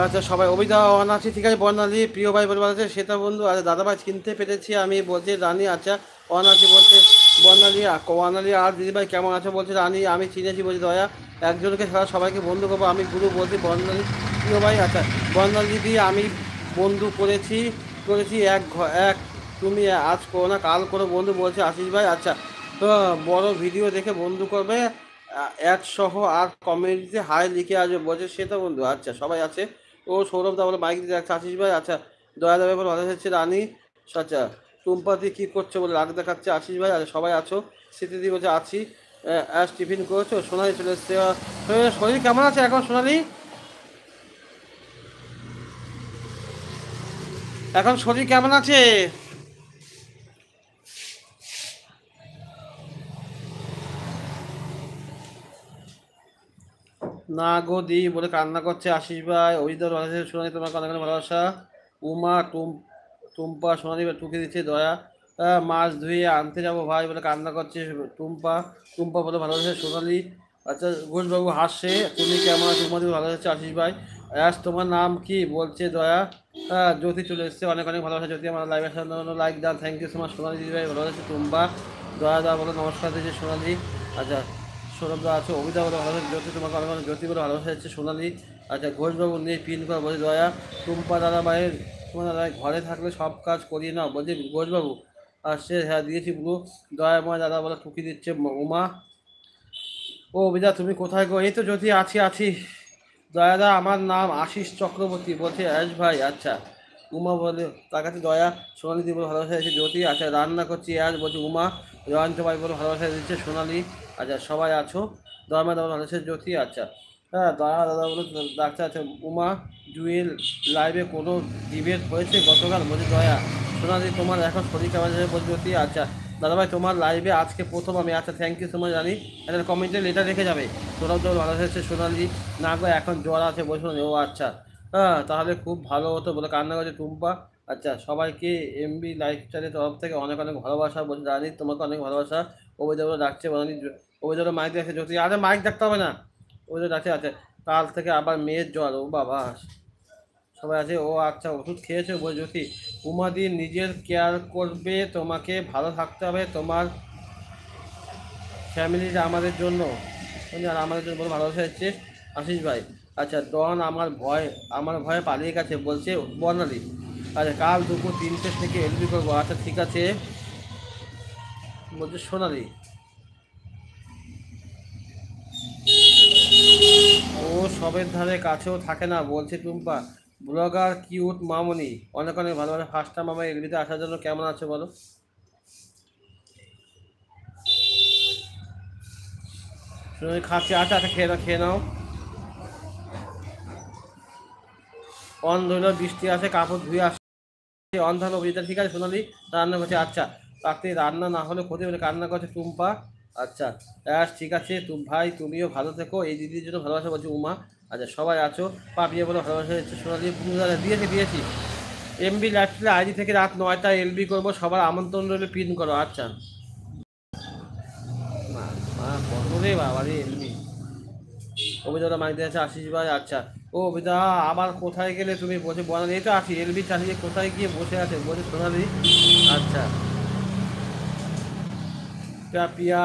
আচ্ছা সবাই অভিদা অন আছে, ঠিক আছে। বর্ণালী প্রিয় ভাই পরিবার আছে, সেটা বন্ধু। আচ্ছা দাদাভাই চিনতে পেরেছি আমি, বলছি রানী। আচ্ছা অন আছে বলছে বর্ণালী। বর্ণালী আর দিদিভাই কেমন আছে বলছে রানী। আমি চিনেছি বলছি দয়া, একজনকে ছাড়া সবাইকে বন্ধু করবো আমি গুরু বলছি বর্ণালী প্রিয় ভাই। আচ্ছা বর্ণালী দিদি আমি বন্ধু করেছি করেছি এক তুমি আজ করো না কাল করো বন্ধু বলছে আশিস ভাই। আচ্ছা তো বড় ভিডিও দেখে বন্ধু করবে, অ্যাড সহ আর কমেন্টে হাই লিখে আসবে বলছে সেটা বন্ধু। আচ্ছা সবাই আছে। ও সৌরভ দা বলে মাইক দিতে যাচ্ছে আশিস ভাই। আচ্ছা দয়া দা ব্যাপার ভালো হচ্ছে রানী। আচ্ছা টুম্পাতি কী করছে বলে রাগ দেখাচ্ছে আশিস ভাই। আচ্ছা সবাই আছো। স্মৃতিদি বলছে আছি। অ্যাশ টিফিন করেছো, সোনালি চলে এসছে। শরীর কেমন আছে এখন সোনালি? এখন শরীর কেমন আছে? না গো দি বলে কান্না করছে আশিস ভাই। অভিজিৎ সোনালি তোমাকে অনেক অনেক ভালোবাসা। উমা টুম্পা সোনালি টুকে দিচ্ছে দয়া। মাছ ধুয়ে আনতে যাবো ভাই বলে কান্না করছে টুম্পা। টুম্পা বলে ভালোবাসে সোনালি। আচ্ছা ঘোষবাবু হাসছে, তুমি কেমন আছো উমাদি ভালো হচ্ছে আশিস ভাই। আজ তোমার নাম কি বলছে দয়া। জ্যোতি চলে এসছে, অনেক অনেক ভালোবাসা জ্যোতি। আমার লাইভ আসার জন্য লাইক দাও, থ্যাংক ইউ সো মাচ সোনালি দিদি ভাই ভালো আছে টুম্পা। দয়া দা বলে নমস্কার দিয়েছে সোনালি। আচ্ছা সৌরভদা আছে, অভিদা বলে ভালোবাসা জ্যোতি, তোমাকে অনেক অনেক জ্যোতি বলে ভালোবাসা হচ্ছে সোনালি। আচ্ছা ঘোষবাবু নিয়ে পিন করে বলছে দয়া। টুম্পা দাদা ভাইয়ের, তোমার দাদা ঘরে থাকলে সব কাজ করিয়ে নাও বলছে ঘোষবাবু। আর সে হ্যাঁ দিয়েছি ব্লু। দয়াময় দাদা বলে টুকি দিচ্ছে উমা। ও অভিদা তুমি কোথায় গো? এই তো জ্যোতি আছি আছি। দয়াদা আমার নাম আশিস চক্রবর্তী বলছে অ্যাশ ভাই। আচ্ছা উমা বলে তার কাছে দয়া। সোনালি দি বলে ভালোবাসা দিচ্ছে জ্যোতি। আচ্ছা রান্না করছি অ্যাশ বলছে উমা। জয়ন্ত ভাই বলে ভালোবাসা দিচ্ছে সোনালি। আচ্ছা সবাই আছো। দয়ামা দাদা ভালোবাসা যতি। আচ্ছা হ্যাঁ দয়া দাদা বলে ডাকছে। আচ্ছা উমা জুয়েল লাইভে কোনো ডিবেট হয়েছে গতকাল বলছে দয়া। সোনালি তোমার এখন শরীর কেমন আছে বলছে জ্যোতি। আচ্ছা দাদাভাই তোমার লাইভে আজকে প্রথম আমি। আচ্ছা থ্যাংক ইউ সো মাচ জানি। একটা কমেন্টে লেটার রেখে যাবে। তোরাও তো ভালো হয়েছে সোনালি। না গো এখন জ্বর আছে বলছো। ও আচ্ছা হ্যাঁ তাহলে খুব ভালো হতো বলে কান্না করছে টুম্পা। আচ্ছা সবাইকে এমবি লাইফস্টাইলের তরফ থেকে অনেক অনেক ভালোবাসা বলছে রানী, তোমাকে অনেক ভালোবাসা। অভিদেবরা ডাকছে বলি। অভিদেবরা মাইক দেখছে যদি আরে মাইক দেখতে হবে না। অভিদেব ডাকছে। আচ্ছা কাল থেকে আবার মেয়ের জ্বর, ও বাবা। সবাই আছে। ও আচ্ছা ওষুধ খেয়েছো বলে জ্যোতি। উমাদি নিজের কেয়ার করবে, তোমাকে ভালো থাকতে হবে, তোমার ফ্যামিলিটা আমাদের জন্য। আর আমাদের জন্য বলে ভালোবাসা হচ্ছে আশিস ভাই। আচ্ছা ডন আমার ভয়ে পালিয়ে গেছে বলছে বর্ণালী। আচ্ছা কাল দুপুর 3টে থেকে এলবি করবো। আচ্ছা ঠিক আছে বলছে সোনালি। ও সবের ধারে কাছেও থাকে না বলছে টুম্পা। ব্লগার কিউট মামনি অনেক অনেক ভালোবাসা। ফার্স্ট টাইম আমার এলবিতে আসার জন্য কেমন আছে বলো। সোনালি খাচ্ছে। আচ্ছা আচ্ছা খেয়ে নাও খেয়ে নাও। অন ধরল বৃষ্টি আছে কাপড় ধুয়ে আসছে। অন্ধ হলো অভিজিৎ। ঠিক আছে সোনালি রান্না করছে। আচ্ছা রাত্রে রান্না না হলে ক্ষতি বলে কান্না করছে টুম্পা। আচ্ছা ঠিক আছে ভাই তুমিও ভালো থেকো, এই দিদির জন্য ভালোবাসা বলছে উমা। আচ্ছা সবাই আছো। পাপিয়ে বলে ভালোবাসা হচ্ছে সোনালি। দিয়েছি। এমবি লাইফস্টাইল আইডি থেকে রাত 9টায় এলবি করবো, সবার আমন্ত্রণ রইলে পিন করো। আচ্ছা মা মা কত রে বাবা রে এলবি। অভিদাটা মাইক দিয়েছে আশিস ভাই। আচ্ছা ও অভিদা আবার কোথায় গেলে তুমি বসে বলা এই তো আছি এলবি চালিয়ে কোথায় গিয়ে বসে আছে বলছে সোনালি। আচ্ছা পিয়া